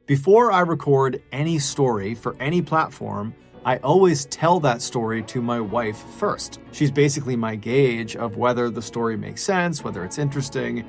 Before I record any story for any platform, I always tell that story to my wife first. She's basically my gauge of whether the story makes sense, whether it's interesting.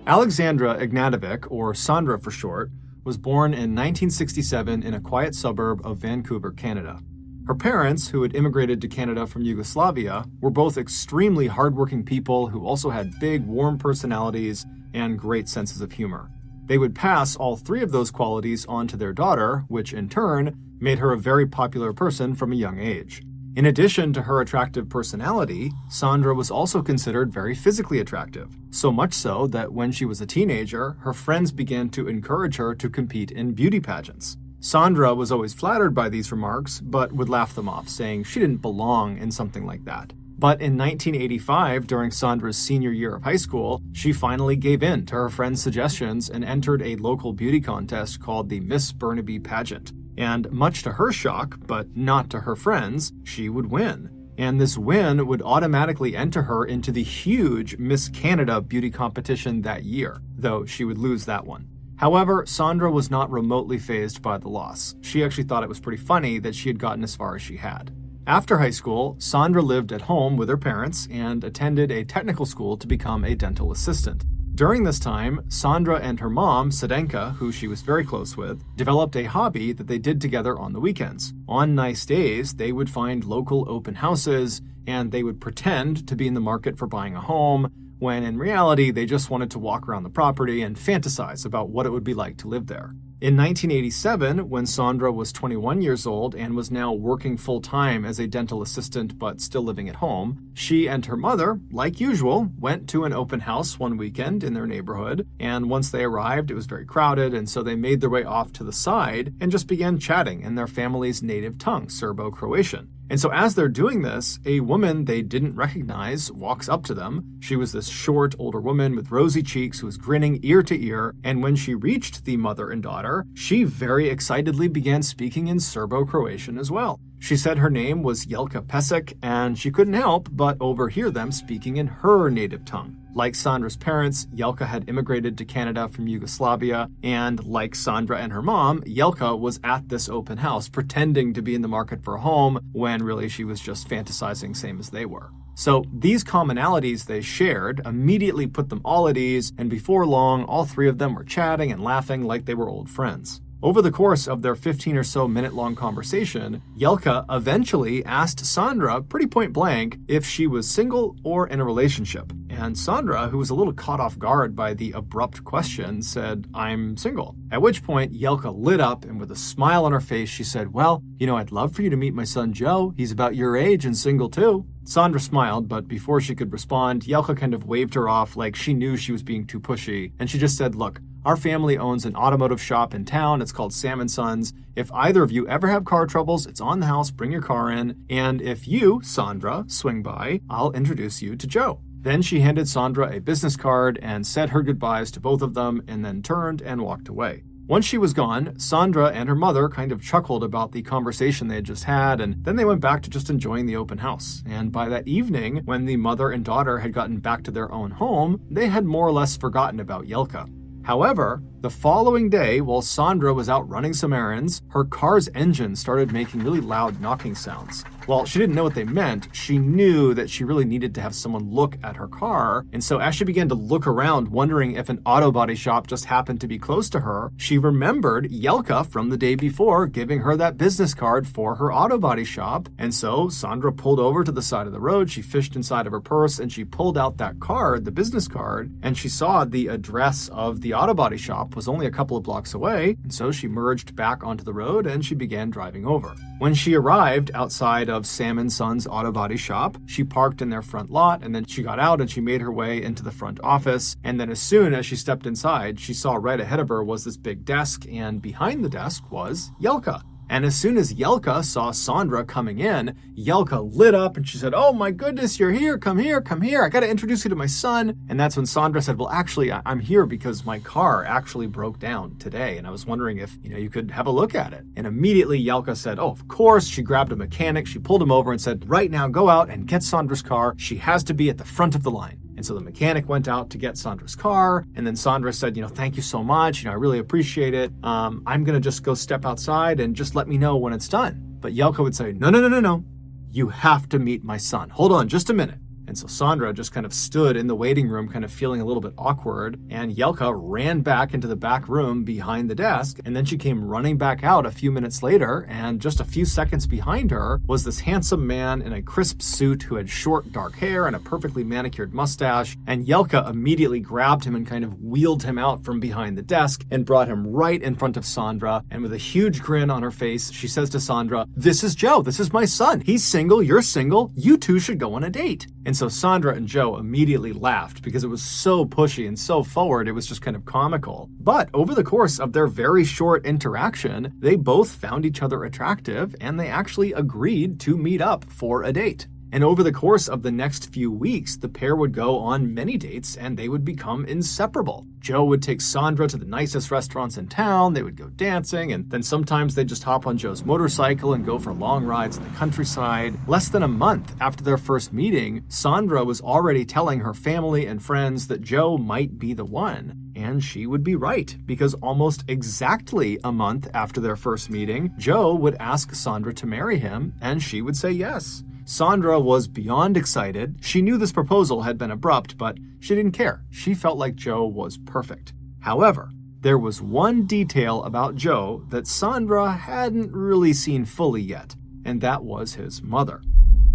Alexandra Ignatovic, or Sandra for short, was born in 1967 in a quiet suburb of Vancouver, Canada. Her parents, who had immigrated to Canada from Yugoslavia, were both extremely hardworking people who also had big, warm personalities and great senses of humor. They would pass all three of those qualities on to their daughter, which in turn made her a very popular person from a young age. In addition to her attractive personality, Sandra was also considered very physically attractive, so much so that when she was a teenager, her friends began to encourage her to compete in beauty pageants. Sandra was always flattered by these remarks, but would laugh them off, saying she didn't belong in something like that. But in 1985, during Sandra's senior year of high school, she finally gave in to her friends' suggestions and entered a local beauty contest called the Miss Burnaby pageant. And much to her shock, but not to her friends, she would win. And this win would automatically enter her into the huge Miss Canada beauty competition that year, though she would lose that one. However, Sandra was not remotely fazed by the loss. She actually thought it was pretty funny that she had gotten as far as she had. After high school, Sandra lived at home with her parents and attended a technical school to become a dental assistant. During this time, Sandra and her mom, Sedenka, who she was very close with, developed a hobby that they did together on the weekends. On nice days, they would find local open houses, and they would pretend to be in the market for buying a home, when in reality, they just wanted to walk around the property and fantasize about what it would be like to live there. In 1987, when Sandra was 21 years old and was now working full-time as a dental assistant but still living at home, she and her mother, like usual, went to an open house one weekend in their neighborhood, and once they arrived, it was very crowded, and so they made their way off to the side and just began chatting in their family's native tongue, Serbo-Croatian. And so as they're doing this, a woman they didn't recognize walks up to them. She was this short, older woman with rosy cheeks who was grinning ear to ear, and when she reached the mother and daughter, she very excitedly began speaking in Serbo-Croatian as well. She said her name was Jelka Pesek, and she couldn't help but overhear them speaking in her native tongue. Like Sandra's parents, Jelka had immigrated to Canada from Yugoslavia, and like Sandra and her mom, Jelka was at this open house pretending to be in the market for a home when really she was just fantasizing same as they were. So these commonalities they shared immediately put them all at ease, and before long, all three of them were chatting and laughing like they were old friends. Over the course of their 15 or so minute-long conversation, Jelka eventually asked Sandra pretty point blank if she was single or in a relationship. And Sandra, who was a little caught off guard by the abrupt question, said, "I'm single." At which point, Jelka lit up, and with a smile on her face, she said, "Well, I'd love for you to meet my son Joe. He's about your age and single too." Sandra smiled, but before she could respond, Jelka kind of waved her off like she knew she was being too pushy, and she just said, "Look, our family owns an automotive shop in town. It's called Sam & Sons. If either of you ever have car troubles, it's on the house. Bring your car in. And if you, Sandra, swing by, I'll introduce you to Joe." Then she handed Sandra a business card and said her goodbyes to both of them and then turned and walked away. Once she was gone, Sandra and her mother kind of chuckled about the conversation they had just had, and then they went back to just enjoying the open house. And by that evening, when the mother and daughter had gotten back to their own home, they had more or less forgotten about Jelka. However, the following day, while Sandra was out running some errands, her car's engine started making really loud knocking sounds. While she didn't know what they meant, she knew that she really needed to have someone look at her car, and so as she began to look around, wondering if an auto body shop just happened to be close to her, she remembered Jelka from the day before giving her that business card for her auto body shop, and so Sandra pulled over to the side of the road, she fished inside of her purse, and she pulled out that card, the business card, and she saw the address of the auto body shop was only a couple of blocks away, and so she merged back onto the road and she began driving over. When she arrived outside of Sam & Sons auto body shop, she parked in their front lot, and then she got out and she made her way into the front office, and then as soon as she stepped inside, she saw right ahead of her was this big desk, and behind the desk was Jelka. And as soon as Jelka saw Sandra coming in, Jelka lit up and she said, "Oh my goodness, you're here, come here, come here. I gotta introduce you to my son." And that's when Sandra said, "Well, actually, I'm here because my car actually broke down today. And I was wondering if, you could have a look at it." And immediately Jelka said, "Oh, of course." She grabbed a mechanic, she pulled him over and said, "Right now, go out and get Sandra's car. She has to be at the front of the line." And so the mechanic went out to get Sandra's car, and then Sandra said, thank you so much, I really appreciate it. I'm gonna just go step outside and just let me know when it's done. But Jelka would say, no. You have to meet my son. Hold on just a minute. And so Sandra just kind of stood in the waiting room, kind of feeling a little bit awkward. And Jelka ran back into the back room behind the desk. And then she came running back out a few minutes later. And just a few seconds behind her was this handsome man in a crisp suit who had short, dark hair and a perfectly manicured mustache. And Jelka immediately grabbed him and kind of wheeled him out from behind the desk and brought him right in front of Sandra. And with a huge grin on her face, she says to Sandra, "This is Joe. This is my son. He's single. You're single. You two should go on a date." And so Sandra and Joe immediately laughed because it was so pushy and so forward, it was just kind of comical. But over the course of their very short interaction, they both found each other attractive and they actually agreed to meet up for a date. And over the course of the next few weeks, the pair would go on many dates and they would become inseparable. Joe would take Sandra to the nicest restaurants in town, they would go dancing, and then sometimes they'd just hop on Joe's motorcycle and go for long rides in the countryside. Less than a month after their first meeting, Sandra was already telling her family and friends that Joe might be the one. And she would be right, because almost exactly a month after their first meeting, Joe would ask Sandra to marry him, and she would say yes. Sandra was beyond excited. She knew this proposal had been abrupt, but she didn't care. She felt like Joe was perfect. However, there was one detail about Joe that Sandra hadn't really seen fully yet, and that was his mother.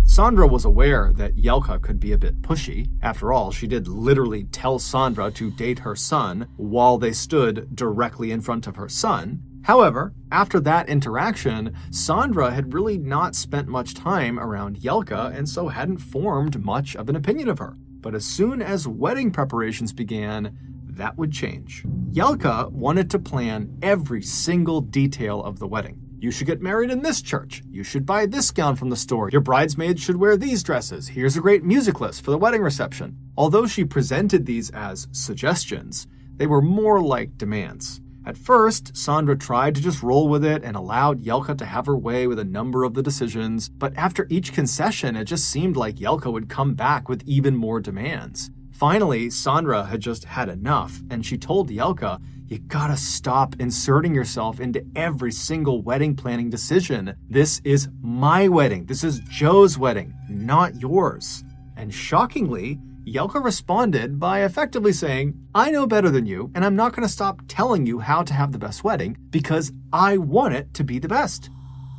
Sandra was aware that Jelka could be a bit pushy. After all, she did literally tell Sandra to date her son while they stood directly in front of her son. However, after that interaction, Sandra had really not spent much time around Jelka and so hadn't formed much of an opinion of her. But as soon as wedding preparations began, that would change. Jelka wanted to plan every single detail of the wedding. You should get married in this church. You should buy this gown from the store. Your bridesmaids should wear these dresses. Here's a great music list for the wedding reception. Although she presented these as suggestions, they were more like demands. At first, Sandra tried to just roll with it and allowed Jelka to have her way with a number of the decisions, but after each concession, it just seemed like Jelka would come back with even more demands. Finally, Sandra had just had enough, and she told Jelka, "You gotta stop inserting yourself into every single wedding planning decision. This is my wedding. This is Joe's wedding, not yours." And shockingly, Jelka responded by effectively saying, "I know better than you, and I'm not going to stop telling you how to have the best wedding because I want it to be the best."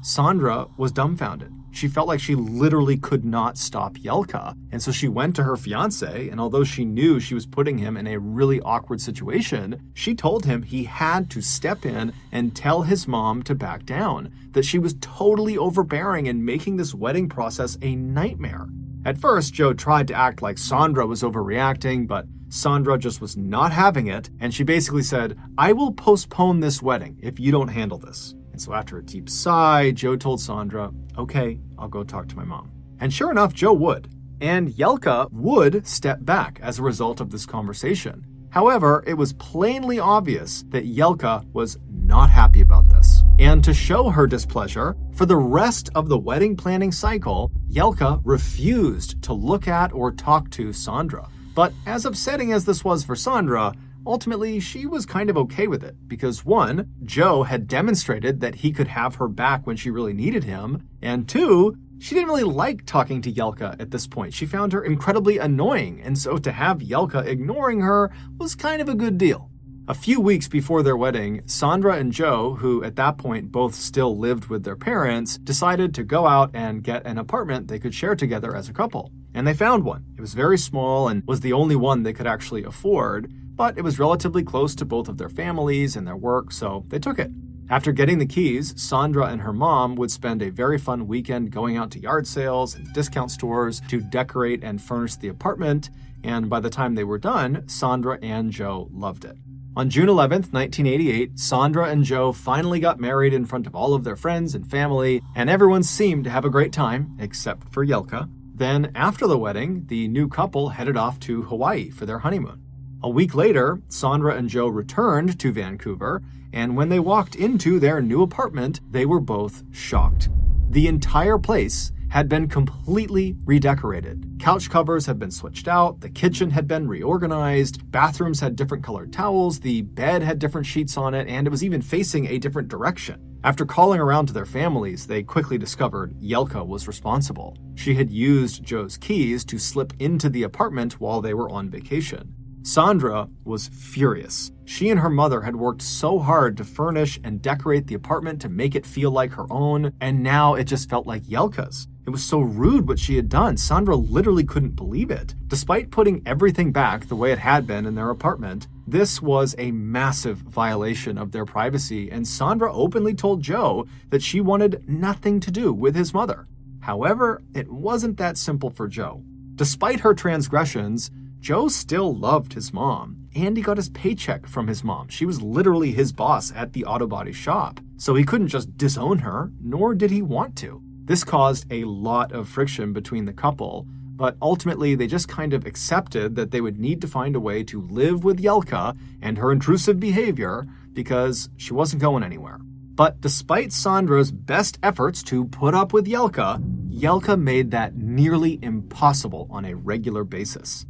Sandra was dumbfounded. She felt like she literally could not stop Jelka, and so she went to her fiancé, and although she knew she was putting him in a really awkward situation, she told him he had to step in and tell his mom to back down, that she was totally overbearing and making this wedding process a nightmare. At first, Joe tried to act like Sandra was overreacting, but Sandra just was not having it, and she basically said, "I will postpone this wedding if you don't handle this." And so after a deep sigh, Joe told Sandra, "Okay, I'll go talk to my mom." And sure enough, Joe would. And Jelka would step back as a result of this conversation. However, it was plainly obvious that Jelka was not happy about this. And to show her displeasure, for the rest of the wedding planning cycle, Jelka refused to look at or talk to Sandra. But as upsetting as this was for Sandra, ultimately she was kind of okay with it because one, Joe had demonstrated that he could have her back when she really needed him, and two, she didn't really like talking to Jelka at this point. She found her incredibly annoying, and so to have Jelka ignoring her was kind of a good deal. A few weeks before their wedding, Sandra and Joe, who at that point both still lived with their parents, decided to go out and get an apartment they could share together as a couple. And they found one. It was very small and was the only one they could actually afford, but it was relatively close to both of their families and their work, so they took it. After getting the keys, Sandra and her mom would spend a very fun weekend going out to yard sales and discount stores to decorate and furnish the apartment, and by the time they were done, Sandra and Joe loved it. On June 11th, 1988, Sandra and Joe finally got married in front of all of their friends and family, and everyone seemed to have a great time, except for Jelka. Then, after the wedding, the new couple headed off to Hawaii for their honeymoon. A week later, Sandra and Joe returned to Vancouver, and when they walked into their new apartment, they were both shocked. The entire place had been completely redecorated. Couch covers had been switched out, the kitchen had been reorganized, bathrooms had different colored towels, the bed had different sheets on it, and it was even facing a different direction. After calling around to their families, they quickly discovered Yelka was responsible. She had used Joe's keys to slip into the apartment while they were on vacation. Sandra was furious. She and her mother had worked so hard to furnish and decorate the apartment to make it feel like her own, and now it just felt like Yelka's. It was so rude what she had done. Sandra literally couldn't believe it. Despite putting everything back the way it had been in their apartment, this was a massive violation of their privacy, and Sandra openly told Joe that she wanted nothing to do with his mother. However, it wasn't that simple for Joe. Despite her transgressions, Joe still loved his mom, and he got his paycheck from his mom. She was literally his boss at the auto body shop, so he couldn't just disown her, nor did he want to. This caused a lot of friction between the couple, but ultimately they just kind of accepted that they would need to find a way to live with Yelka and her intrusive behavior because she wasn't going anywhere. But despite Sandra's best efforts to put up with Yelka, Yelka made that nearly impossible on a regular basis.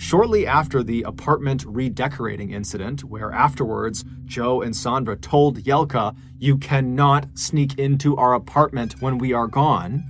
Shortly after the apartment redecorating incident, where afterwards Joe and Sandra told Yelka, "You cannot sneak into our apartment when we are gone,"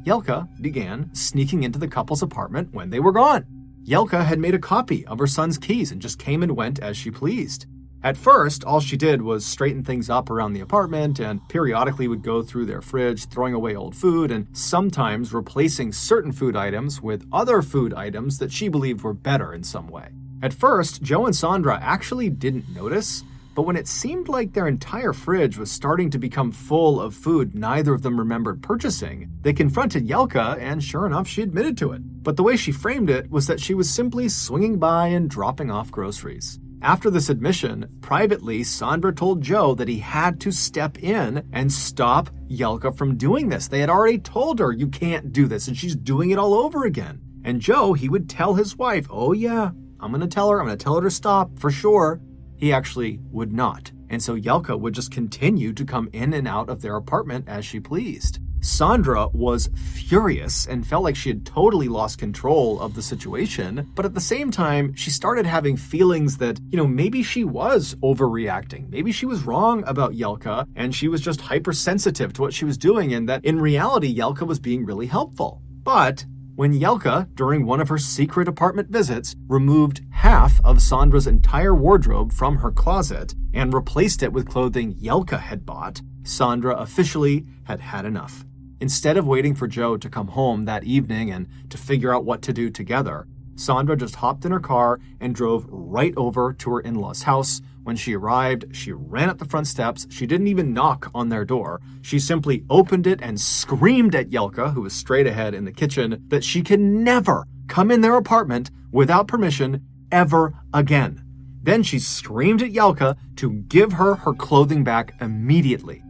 Yelka began sneaking into the couple's apartment when they were gone. Yelka had made a copy of her son's keys and just came and went as she pleased. At first, all she did was straighten things up around the apartment and periodically would go through their fridge, throwing away old food and sometimes replacing certain food items with other food items that she believed were better in some way. At first, Joe and Sandra actually didn't notice, but when it seemed like their entire fridge was starting to become full of food neither of them remembered purchasing, they confronted Yelka, and sure enough, she admitted to it. But the way she framed it was that she was simply swinging by and dropping off groceries. After this admission, privately, Sandra told Joe that he had to step in and stop Yelka from doing this. They had already told her, "You can't do this," and she's doing it all over again. And Joe, he would tell his wife, "Oh yeah, I'm going to tell her to stop for sure." He actually would not. And so Yelka would just continue to come in and out of their apartment as she pleased. Sandra was furious and felt like she had totally lost control of the situation, but at the same time, she started having feelings that, maybe she was overreacting. Maybe she was wrong about Yelka, and she was just hypersensitive to what she was doing, and that in reality, Yelka was being really helpful. But when Yelka, during one of her secret apartment visits, removed half of Sandra's entire wardrobe from her closet and replaced it with clothing Yelka had bought, Sandra officially had had enough. Instead of waiting for Joe to come home that evening and to figure out what to do together, Sandra just hopped in her car and drove right over to her in-laws' house. When she arrived, she ran up the front steps. She didn't even knock on their door. She simply opened it and screamed at Yelka, who was straight ahead in the kitchen, that she could never come in their apartment without permission ever again. Then she screamed at Yelka to give her her clothing back immediately.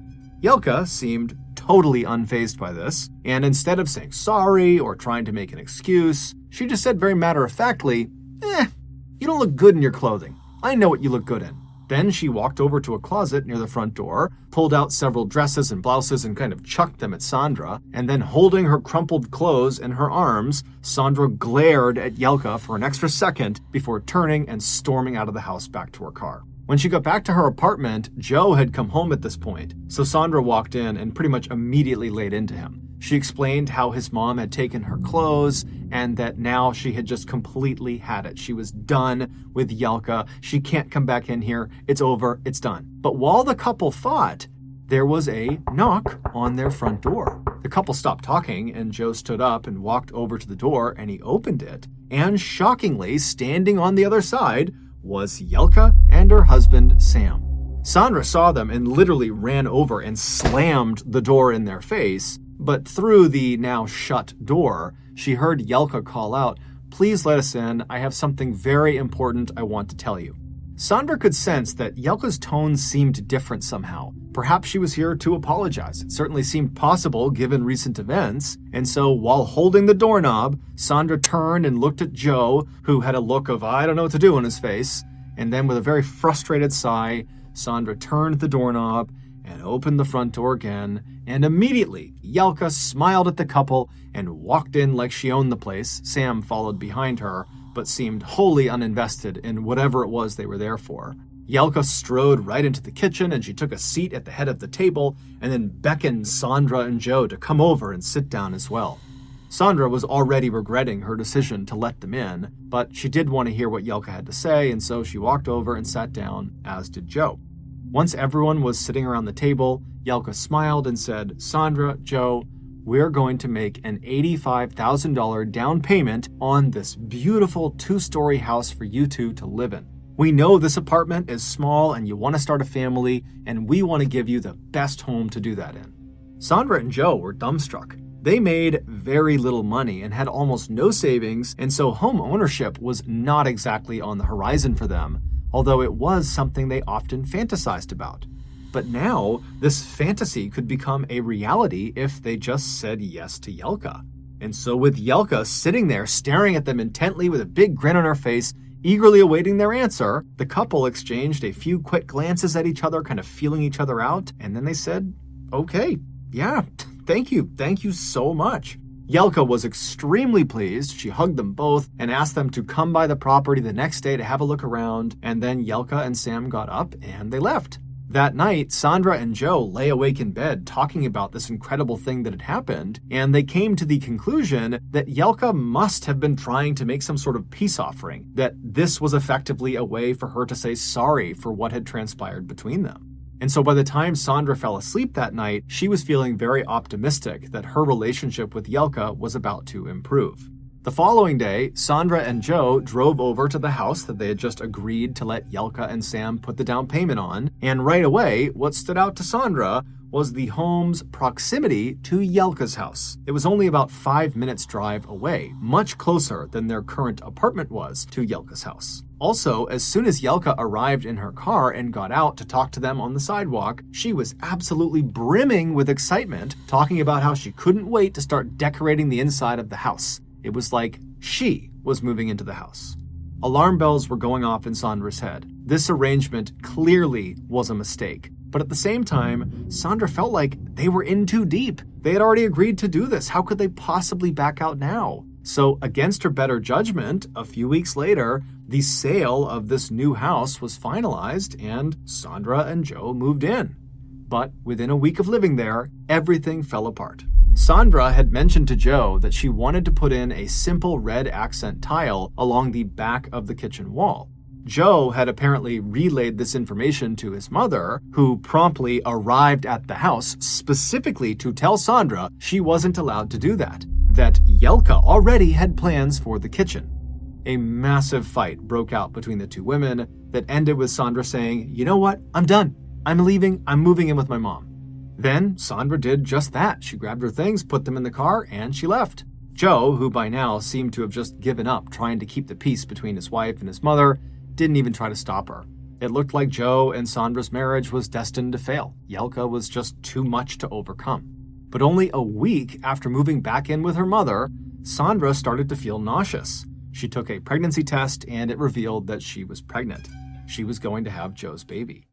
Yelka seemed totally unfazed by this, and instead of saying sorry or trying to make an excuse, she just said very matter-of-factly, "You don't look good in your clothing. I know what you look good in." Then she walked over to a closet near the front door, pulled out several dresses and blouses and kind of chucked them at Sandra, and then holding her crumpled clothes in her arms, Sandra glared at Yelka for an extra second before turning and storming out of the house back to her car. When she got back to her apartment, Joe had come home at this point, so Sandra walked in and pretty much immediately laid into him. She explained how his mom had taken her clothes and that now she had just completely had it. She was done with Yelka. She can't come back in here. It's over. It's done. But while the couple fought, there was a knock on their front door. The couple stopped talking and Joe stood up and walked over to the door and he opened it. And shockingly, standing on the other side was Yelka and her husband, Sam. Sandra saw them and literally ran over and slammed the door in their face, but through the now shut door, she heard Yelka call out, "Please let us in. I have something very important I want to tell you." Sandra could sense that Yelka's tone seemed different somehow. Perhaps she was here to apologize. It certainly seemed possible given recent events. And so while holding the doorknob, Sandra turned and looked at Joe, who had a look of I don't know what to do on his face. And then with a very frustrated sigh, Sandra turned the doorknob and opened the front door again, and immediately Yelka smiled at the couple and walked in like she owned the place. Sam followed behind her, but seemed wholly uninvested in whatever it was they were there for. Yelka strode right into the kitchen, and she took a seat at the head of the table and then beckoned Sandra and Joe to come over and sit down as well. Sandra was already regretting her decision to let them in, but she did want to hear what Yelka had to say, and so she walked over and sat down, as did Joe. Once everyone was sitting around the table, Yelka smiled and said, "Sandra, Joe, we're going to make an $85,000 down payment on this beautiful 2-story house for you two to live in. We know this apartment is small and you want to start a family, and we want to give you the best home to do that in." Sandra and Joe were dumbstruck. They made very little money and had almost no savings, and so home ownership was not exactly on the horizon for them, although it was something they often fantasized about. But now, this fantasy could become a reality if they just said yes to Yelka. And so with Yelka sitting there staring at them intently with a big grin on her face, eagerly awaiting their answer, the couple exchanged a few quick glances at each other, kind of feeling each other out, and then they said, "Okay, yeah, thank you so much." Yelka was extremely pleased. She hugged them both and asked them to come by the property the next day to have a look around, and then Yelka and Sam got up and they left. That night, Sandra and Joe lay awake in bed talking about this incredible thing that had happened, and they came to the conclusion that Yelka must have been trying to make some sort of peace offering, that this was effectively a way for her to say sorry for what had transpired between them. And so by the time Sandra fell asleep that night, she was feeling very optimistic that her relationship with Yelka was about to improve. The following day, Sandra and Joe drove over to the house that they had just agreed to let Yelka and Sam put the down payment on, and right away, what stood out to Sandra was the home's proximity to Yelka's house. It was only about 5 minutes drive away, much closer than their current apartment was to Yelka's house. Also, as soon as Yelka arrived in her car and got out to talk to them on the sidewalk, she was absolutely brimming with excitement, talking about how she couldn't wait to start decorating the inside of the house. It was like she was moving into the house. Alarm bells were going off in Sandra's head. This arrangement clearly was a mistake. But at the same time, Sandra felt like they were in too deep. They had already agreed to do this. How could they possibly back out now? So against her better judgment, a few weeks later, the sale of this new house was finalized and Sandra and Joe moved in. But within a week of living there, everything fell apart. Sandra had mentioned to Joe that she wanted to put in a simple red accent tile along the back of the kitchen wall. Joe had apparently relayed this information to his mother, who promptly arrived at the house specifically to tell Sandra she wasn't allowed to do that Yelka already had plans for the kitchen. A massive fight broke out between the two women that ended with Sandra saying, "You know what? I'm done. I'm leaving. I'm moving in with my mom." Then Sandra did just that. She grabbed her things, put them in the car, and she left. Joe, who by now seemed to have just given up trying to keep the peace between his wife and his mother, didn't even try to stop her. It looked like Joe and Sandra's marriage was destined to fail. Yelka was just too much to overcome. But only a week after moving back in with her mother, Sandra started to feel nauseous. She took a pregnancy test and it revealed that she was pregnant. She was going to have Joe's baby.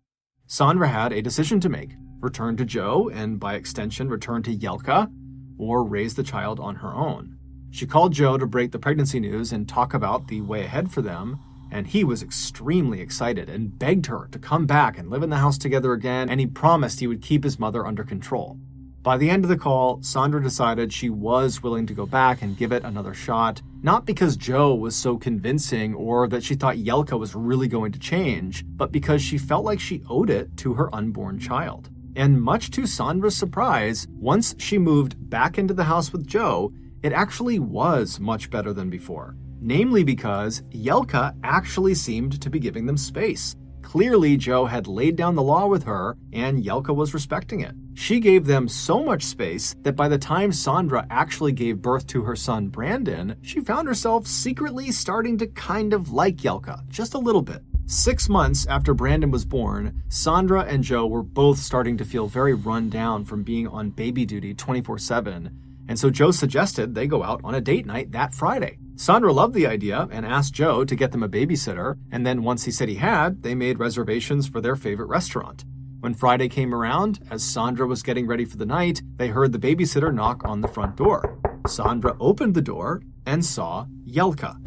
Sandra had a decision to make: return to Joe and by extension return to Yelka, or raise the child on her own. She called Joe to break the pregnancy news and talk about the way ahead for them, and he was extremely excited and begged her to come back and live in the house together again, and he promised he would keep his mother under control. By the end of the call, Sandra decided she was willing to go back and give it another shot, not because Joe was so convincing or that she thought Yelka was really going to change, but because she felt like she owed it to her unborn child. And much to Sandra's surprise, once she moved back into the house with Joe, it actually was much better than before. Namely because Yelka actually seemed to be giving them space. Clearly, Joe had laid down the law with her, and Yelka was respecting it. She gave them so much space that by the time Sandra actually gave birth to her son Brandon, she found herself secretly starting to kind of like Yelka, just a little bit. 6 months after Brandon was born, Sandra and Joe were both starting to feel very run down from being on baby duty 24/7, and so Joe suggested they go out on a date night that Friday. Sandra loved the idea and asked Joe to get them a babysitter, and then once he said he had, they made reservations for their favorite restaurant. When Friday came around, as Sandra was getting ready for the night, they heard the babysitter knock on the front door. Sandra opened the door and saw Jelka.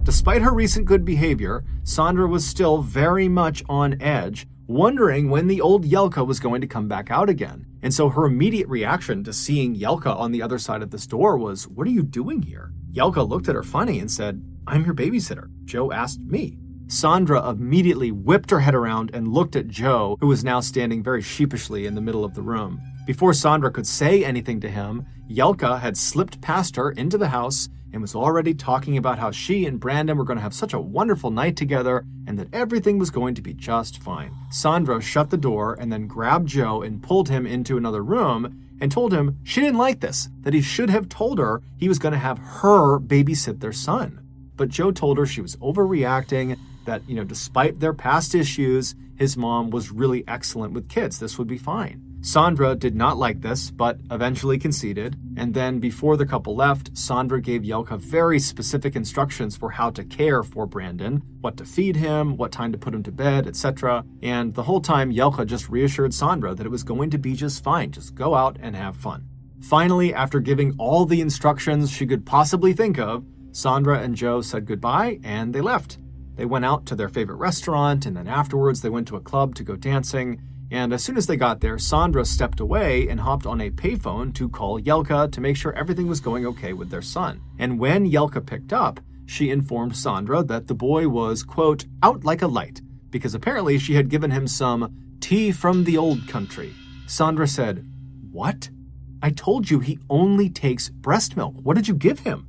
Despite her recent good behavior, Sandra was still very much on edge, wondering when the old Jelka was going to come back out again. And so her immediate reaction to seeing Jelka on the other side of this door was, "What are you doing here?" Jelka looked at her funny and said, "I'm your babysitter. Joe asked me." Sandra immediately whipped her head around and looked at Joe, who was now standing very sheepishly in the middle of the room. Before Sandra could say anything to him, Jelka had slipped past her into the house and was already talking about how she and Brandon were going to have such a wonderful night together and that everything was going to be just fine. Sandra shut the door and then grabbed Joe and pulled him into another room and told him she didn't like this, that he should have told her he was going to have her babysit their son. But Joe told her she was overreacting, that, despite their past issues, his mom was really excellent with kids. This would be fine. Sandra did not like this, but eventually conceded. And then before the couple left, Sandra gave Jelka very specific instructions for how to care for Brandon, what to feed him, what time to put him to bed, etc. And the whole time, Jelka just reassured Sandra that it was going to be just fine. Just go out and have fun. Finally, after giving all the instructions she could possibly think of, Sandra and Joe said goodbye and they left. They went out to their favorite restaurant, and then afterwards they went to a club to go dancing. And as soon as they got there, Sandra stepped away and hopped on a payphone to call Jelka to make sure everything was going okay with their son. And when Jelka picked up, she informed Sandra that the boy was, quote, out like a light, because apparently she had given him some tea from the old country. Sandra said, "What? I told you he only takes breast milk. What did you give him?"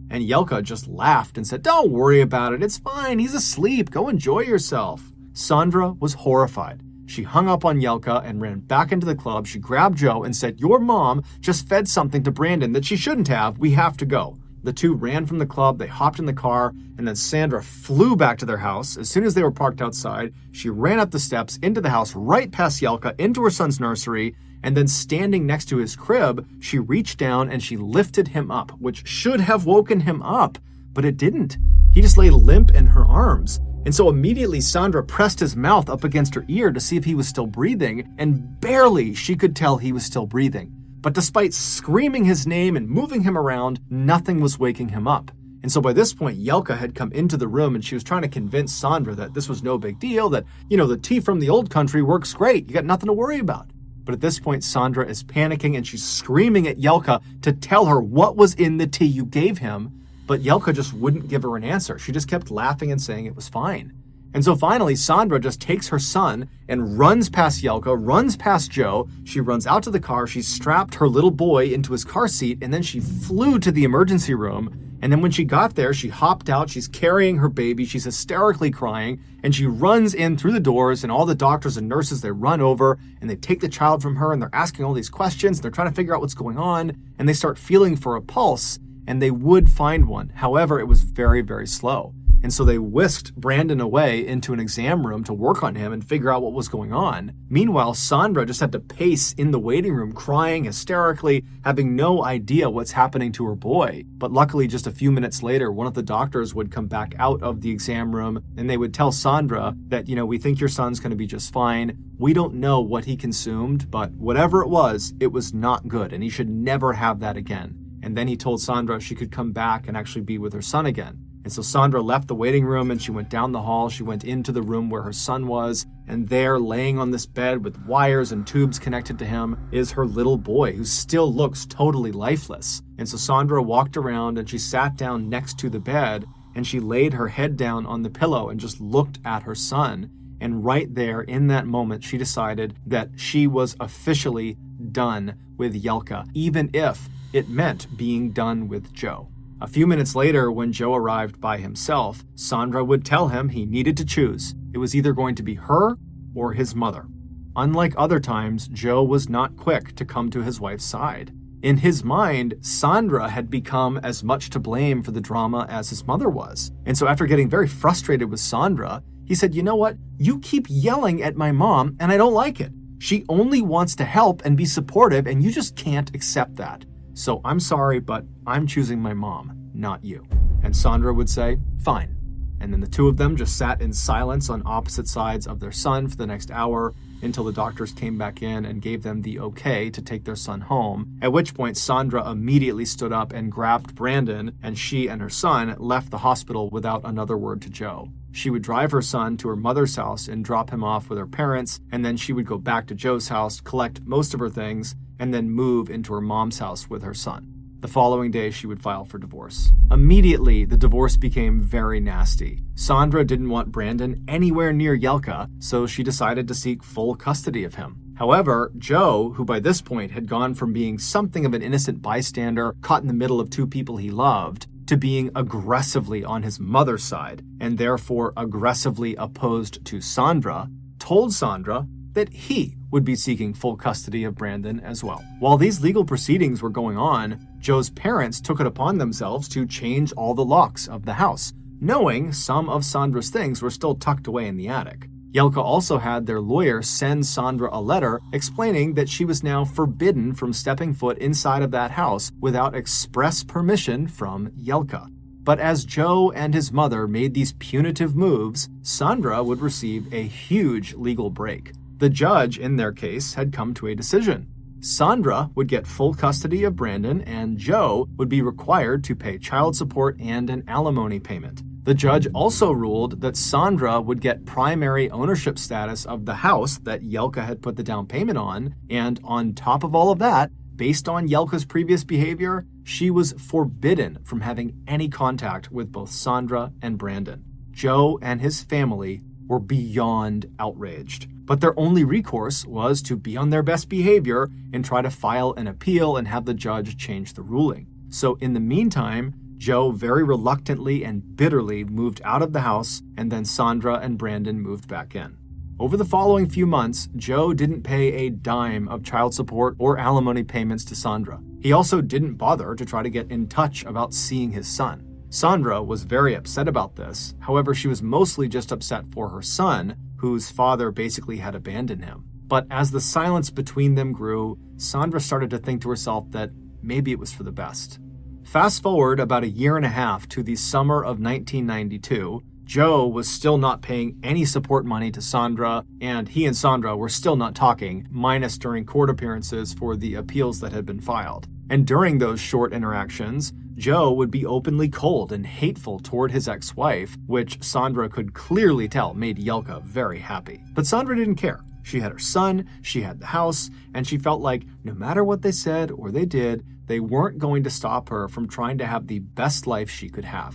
And Jelka just laughed and said, "Don't worry about it. It's fine. He's asleep. Go enjoy yourself." Sandra was horrified. She hung up on Jelka and ran back into the club. She grabbed Joe and said, "Your mom just fed something to Brandon that she shouldn't have. We have to go." The two ran from the club. They hopped in the car, and then Sandra flew back to their house. As soon as they were parked outside, she ran up the steps into the house, right past Jelka, into her son's nursery, and then standing next to his crib, she reached down and she lifted him up, which should have woken him up, but it didn't. He just lay limp in her arms. And so immediately Sandra pressed his mouth up against her ear to see if he was still breathing, and barely she could tell he was still breathing. But despite screaming his name and moving him around, nothing was waking him up. And so by this point, Jelka had come into the room and she was trying to convince Sandra that this was no big deal, that, the tea from the old country works great. You got nothing to worry about. But at this point, Sandra is panicking and she's screaming at Jelka to tell her what was in the tea you gave him. But Jelka just wouldn't give her an answer. She just kept laughing and saying it was fine. And so finally, Sandra just takes her son and runs past Jelka, runs past Joe. She runs out to the car. She strapped her little boy into his car seat, and then she flew to the emergency room. And then when she got there, she hopped out. She's carrying her baby. She's hysterically crying. And she runs in through the doors, and all the doctors and nurses, they run over and they take the child from her, and they're asking all these questions. They're trying to figure out what's going on, and they start feeling for a pulse, and they would find one. However, it was very, very slow. And so they whisked Brandon away into an exam room to work on him and figure out what was going on. Meanwhile, Sandra just had to pace in the waiting room, crying hysterically, having no idea what's happening to her boy. But luckily, just a few minutes later, one of the doctors would come back out of the exam room and they would tell Sandra that, we think your son's going to be just fine. We don't know what he consumed, but whatever it was not good, and he should never have that again. And then he told Sandra she could come back and actually be with her son again. And so Sandra left the waiting room and she went down the hall. She went into the room where her son was. And there, laying on this bed with wires and tubes connected to him, is her little boy, who still looks totally lifeless. And so Sandra walked around and she sat down next to the bed and she laid her head down on the pillow and just looked at her son. And right there, in that moment, she decided that she was officially done with Jelka, even if it meant being done with Joe. A few minutes later, when Joe arrived by himself, Sandra would tell him he needed to choose. It was either going to be her or his mother. Unlike other times, Joe was not quick to come to his wife's side. In his mind, Sandra had become as much to blame for the drama as his mother was. And so after getting very frustrated with Sandra, he said, "You know what? You keep yelling at my mom, and I don't like it. She only wants to help and be supportive, and you just can't accept that. So I'm sorry, but I'm choosing my mom, not you." And Sandra would say, fine. And then the two of them just sat in silence on opposite sides of their son for the next hour until the doctors came back in and gave them the okay to take their son home, at which point Sandra immediately stood up and grabbed Brandon, and she and her son left the hospital without another word to Joe. She would drive her son to her mother's house and drop him off with her parents, and then she would go back to Joe's house, collect most of her things, and then move into her mom's house with her son. The following day, she would file for divorce. Immediately, the divorce became very nasty. Sandra didn't want Brandon anywhere near Jelka, so she decided to seek full custody of him. However, Joe, who by this point had gone from being something of an innocent bystander caught in the middle of two people he loved, to being aggressively on his mother's side, and therefore aggressively opposed to Sandra, told Sandra that he would be seeking full custody of Brandon as well. While these legal proceedings were going on, Joe's parents took it upon themselves to change all the locks of the house, knowing some of Sandra's things were still tucked away in the attic. Jelka also had their lawyer send Sandra a letter explaining that she was now forbidden from stepping foot inside of that house without express permission from Jelka. But as Joe and his mother made these punitive moves, Sandra would receive a huge legal break. The judge in their case had come to a decision. Sandra would get full custody of Brandon, and Joe would be required to pay child support and an alimony payment. The judge also ruled that Sandra would get primary ownership status of the house that Jelka had put the down payment on, and on top of all of that, based on Jelka's previous behavior, she was forbidden from having any contact with both Sandra and Brandon. Joe and his family were beyond outraged. But their only recourse was to be on their best behavior and try to file an appeal and have the judge change the ruling. So in the meantime, Joe very reluctantly and bitterly moved out of the house, and then Sandra and Brandon moved back in. Over the following few months, Joe didn't pay a dime of child support or alimony payments to Sandra. He also didn't bother to try to get in touch about seeing his son. Sandra was very upset about this. However, she was mostly just upset for her son, whose father basically had abandoned him. But as the silence between them grew, Sandra started to think to herself that maybe it was for the best. Fast forward about a year and a half to the summer of 1992, Joe was still not paying any support money to Sandra, and he and Sandra were still not talking, minus during court appearances for the appeals that had been filed. And during those short interactions, Joe would be openly cold and hateful toward his ex-wife, which Sandra could clearly tell made Jelka very happy. But Sandra didn't care. She had her son, she had the house, and she felt like no matter what they said or they did, they weren't going to stop her from trying to have the best life she could have.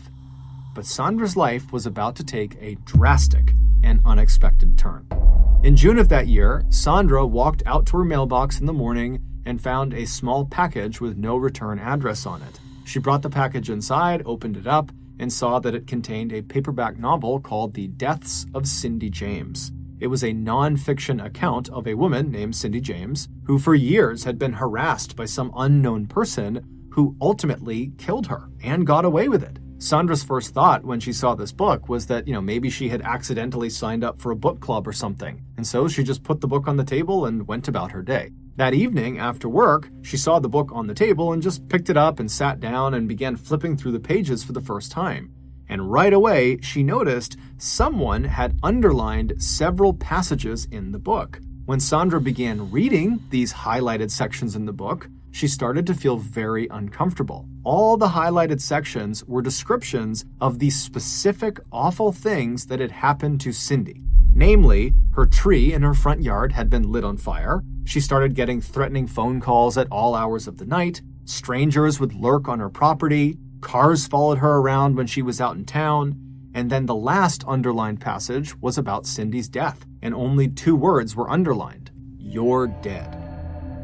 But Sandra's life was about to take a drastic and unexpected turn. In June of that year, Sandra walked out to her mailbox in the morning and found a small package with no return address on it. She brought the package inside, opened it up, and saw that it contained a paperback novel called The Deaths of Cindy James. It was a non-fiction account of a woman named Cindy James, who for years had been harassed by some unknown person who ultimately killed her and got away with it. Sandra's first thought when she saw this book was that, maybe she had accidentally signed up for a book club or something. And so she just put the book on the table and went about her day. That evening, after work, she saw the book on the table and just picked it up and sat down and began flipping through the pages for the first time. And right away, she noticed someone had underlined several passages in the book. When Sandra began reading these highlighted sections in the book, she started to feel very uncomfortable. All the highlighted sections were descriptions of the specific awful things that had happened to Cindy. Namely, her tree in her front yard had been lit on fire. She started getting threatening phone calls at all hours of the night. Strangers would lurk on her property. Cars followed her around when she was out in town. And then the last underlined passage was about Cindy's death, and only 2 words were underlined: "You're dead."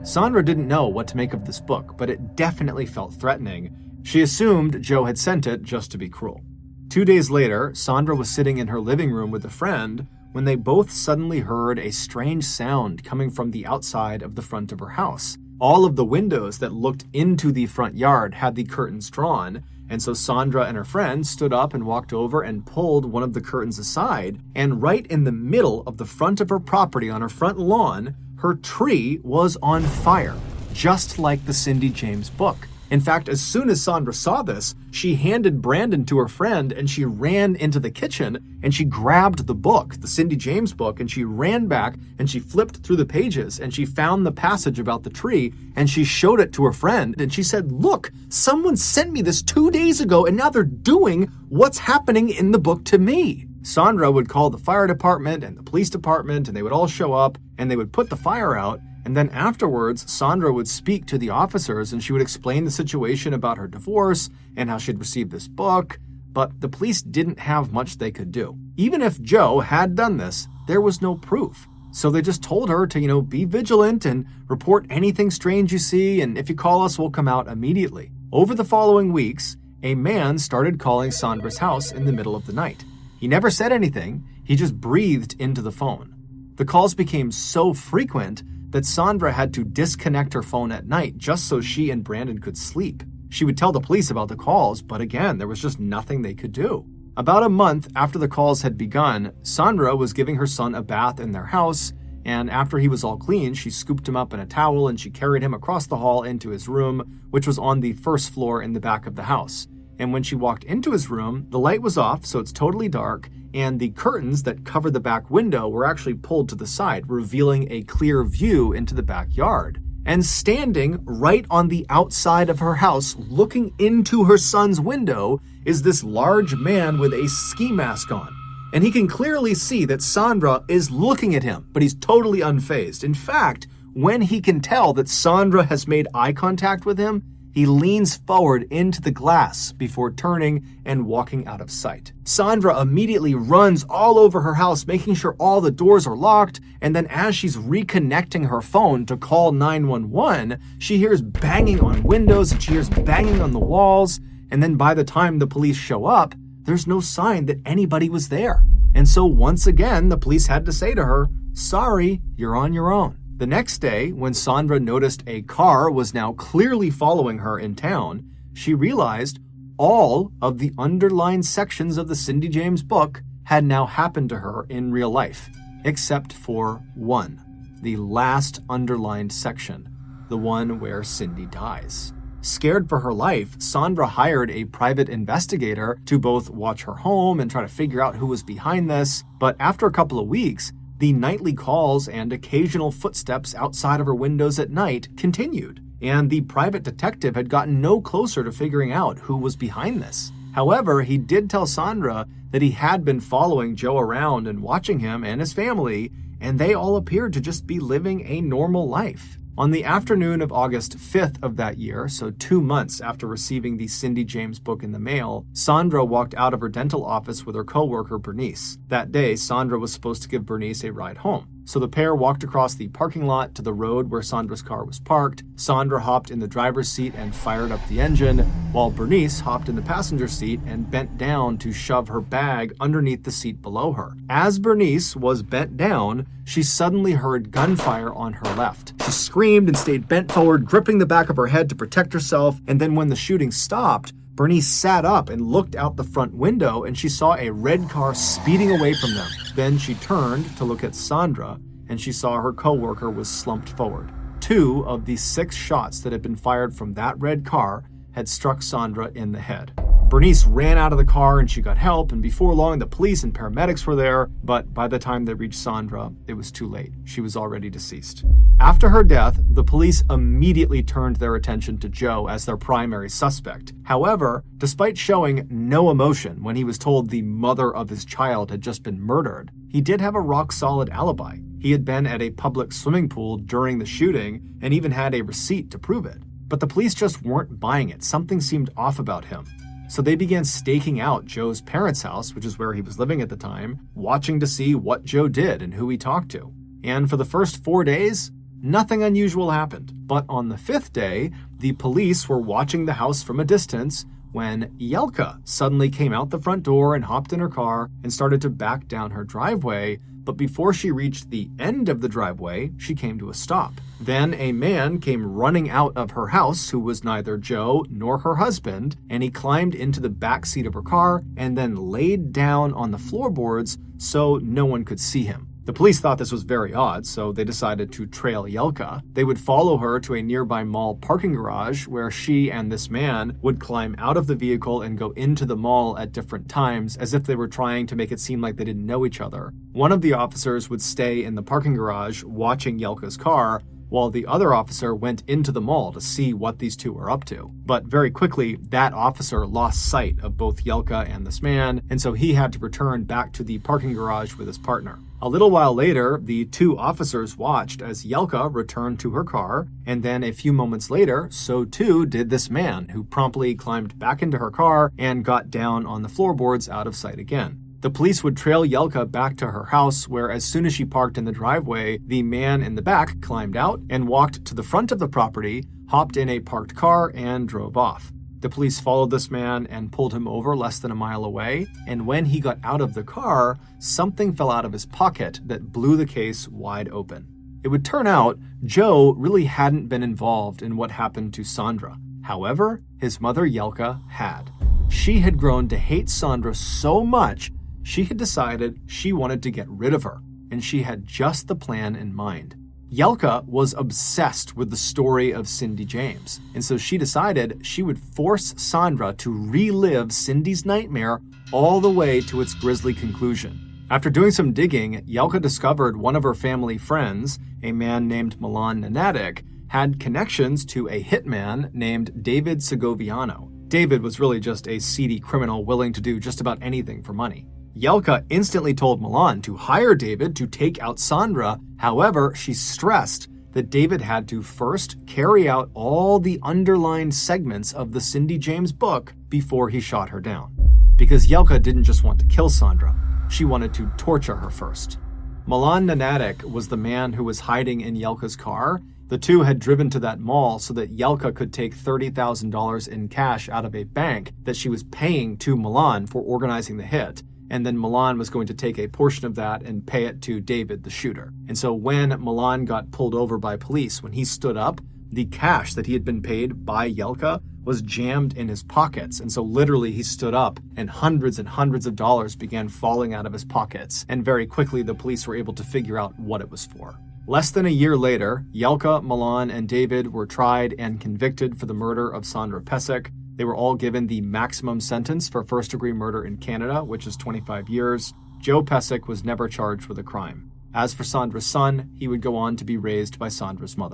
Sandra didn't know what to make of this book, but it definitely felt threatening. She assumed Joe had sent it just to be cruel. 2 days later, Sandra was sitting in her living room with a friend when they both suddenly heard a strange sound coming from the outside of the front of her house. All of the windows that looked into the front yard had the curtains drawn, and so Sandra and her friend stood up and walked over and pulled one of the curtains aside, and right in the middle of the front of her property on her front lawn, her tree was on fire, just like the Cindy James book. In fact, as soon as Sandra saw this, she handed Brandon to her friend and she ran into the kitchen and she grabbed the book, the Cindy James book, and she ran back and she flipped through the pages and she found the passage about the tree and she showed it to her friend and she said, "Look, someone sent me this 2 days ago and now they're doing what's happening in the book to me." Sandra would call the fire department and the police department and they would all show up and they would put the fire out. And then afterwards, Sandra would speak to the officers and she would explain the situation about her divorce and how she'd received this book, but the police didn't have much they could do. Even if Joe had done this, there was no proof. So they just told her to, be vigilant and report anything strange you see, and if you call us, we'll come out immediately. Over the following weeks, a man started calling Sandra's house in the middle of the night. He never said anything, he just breathed into the phone. The calls became so frequent that Sandra had to disconnect her phone at night just so she and Brandon could sleep. She would tell the police about the calls, but again, there was just nothing they could do. About a month after the calls had begun, Sandra was giving her son a bath in their house, and after he was all clean, she scooped him up in a towel and she carried him across the hall into his room, which was on the first floor in the back of the house. And when she walked into his room, the light was off, so it's totally dark, and the curtains that cover the back window were actually pulled to the side, revealing a clear view into the backyard. And standing right on the outside of her house, looking into her son's window, is this large man with a ski mask on. And he can clearly see that Sandra is looking at him, but he's totally unfazed. In fact, when he can tell that Sandra has made eye contact with him, he leans forward into the glass before turning and walking out of sight. Sandra immediately runs all over her house, making sure all the doors are locked, and then as she's reconnecting her phone to call 911, she hears banging on windows and she hears banging on the walls, and then by the time the police show up, there's no sign that anybody was there. And so once again, the police had to say to her, "Sorry, you're on your own." The next day, when Sandra noticed a car was now clearly following her in town, she realized all of the underlined sections of the Cindy James book had now happened to her in real life, except for one, the last underlined section, the one where Cindy dies. Scared for her life, Sandra hired a private investigator to both watch her home and try to figure out who was behind this, but after a couple of weeks, the nightly calls and occasional footsteps outside of her windows at night continued, and the private detective had gotten no closer to figuring out who was behind this. However, he did tell Sandra that he had been following Joe around and watching him and his family, and they all appeared to just be living a normal life. On the afternoon of August 5th of that year, so 2 months after receiving the Cindy James book in the mail, Sandra walked out of her dental office with her coworker Bernice. That day, Sandra was supposed to give Bernice a ride home. So the pair walked across the parking lot to the road where Sandra's car was parked. Sandra hopped in the driver's seat and fired up the engine, while Bernice hopped in the passenger seat and bent down to shove her bag underneath the seat below her. As Bernice was bent down, she suddenly heard gunfire on her left. She screamed and stayed bent forward, gripping the back of her head to protect herself, and then when the shooting stopped, Bernice sat up and looked out the front window and she saw a red car speeding away from them. Then she turned to look at Sandra and she saw her coworker was slumped forward. 2 of the 6 shots that had been fired from that red car had struck Sandra in the head. Bernice ran out of the car and she got help, and before long the police and paramedics were there, but by the time they reached Sandra, it was too late. She was already deceased. After her death, the police immediately turned their attention to Joe as their primary suspect. However, despite showing no emotion when he was told the mother of his child had just been murdered, he did have a rock-solid alibi. He had been at a public swimming pool during the shooting and even had a receipt to prove it. But the police just weren't buying it. Something seemed off about him. So they began staking out Joe's parents' house, which is where he was living at the time, watching to see what Joe did and who he talked to. And for the first 4 days, nothing unusual happened. But on the 5th day, the police were watching the house from a distance when Yelka suddenly came out the front door and hopped in her car and started to back down her driveway. But before she reached the end of the driveway, she came to a stop. Then a man came running out of her house who was neither Joe nor her husband, and he climbed into the back seat of her car and then laid down on the floorboards so no one could see him. The police thought this was very odd, so they decided to trail Yelka. They would follow her to a nearby mall parking garage where she and this man would climb out of the vehicle and go into the mall at different times as if they were trying to make it seem like they didn't know each other. One of the officers would stay in the parking garage watching Yelka's car, while the other officer went into the mall to see what these two were up to. But very quickly, that officer lost sight of both Yelka and this man, and so he had to return back to the parking garage with his partner. A little while later, the two officers watched as Yelka returned to her car, and then a few moments later, so too did this man, who promptly climbed back into her car and got down on the floorboards out of sight again. The police would trail Yelka back to her house, where as soon as she parked in the driveway, the man in the back climbed out and walked to the front of the property, hopped in a parked car, and drove off. The police followed this man and pulled him over less than a mile away, and when he got out of the car, something fell out of his pocket that blew the case wide open. It would turn out Joe really hadn't been involved in what happened to Sandra. However, his mother Yelka had. She had grown to hate Sandra so much she had decided she wanted to get rid of her, and she had just the plan in mind. Yelka was obsessed with the story of Cindy James, and so she decided she would force Sandra to relive Cindy's nightmare all the way to its grisly conclusion. After doing some digging, Yelka discovered one of her family friends, a man named Milan Nanatic, had connections to a hitman named David Segoviano. David was really just a seedy criminal willing to do just about anything for money. Yelka instantly told Milan to hire David to take out Sandra. However, she stressed that David had to first carry out all the underlined segments of the Cindy James book before he shot her down. Because Yelka didn't just want to kill Sandra, she wanted to torture her first. Milan Nanatic was the man who was hiding in Yelka's car. The two had driven to that mall so that Yelka could take $30,000 in cash out of a bank that she was paying to Milan for organizing the hit. And then Milan was going to take a portion of that and pay it to David, the shooter. And so when Milan got pulled over by police, when he stood up, the cash that he had been paid by Yelka was jammed in his pockets. And so literally he stood up and hundreds of dollars began falling out of his pockets. And very quickly the police were able to figure out what it was for. Less than a year later, Yelka, Milan, and David were tried and convicted for the murder of Sandra Pesek. They were all given the maximum sentence for first-degree murder in Canada, which is 25 years. Joe Pesek was never charged with a crime. As for Sandra's son, he would go on to be raised by Sandra's mother.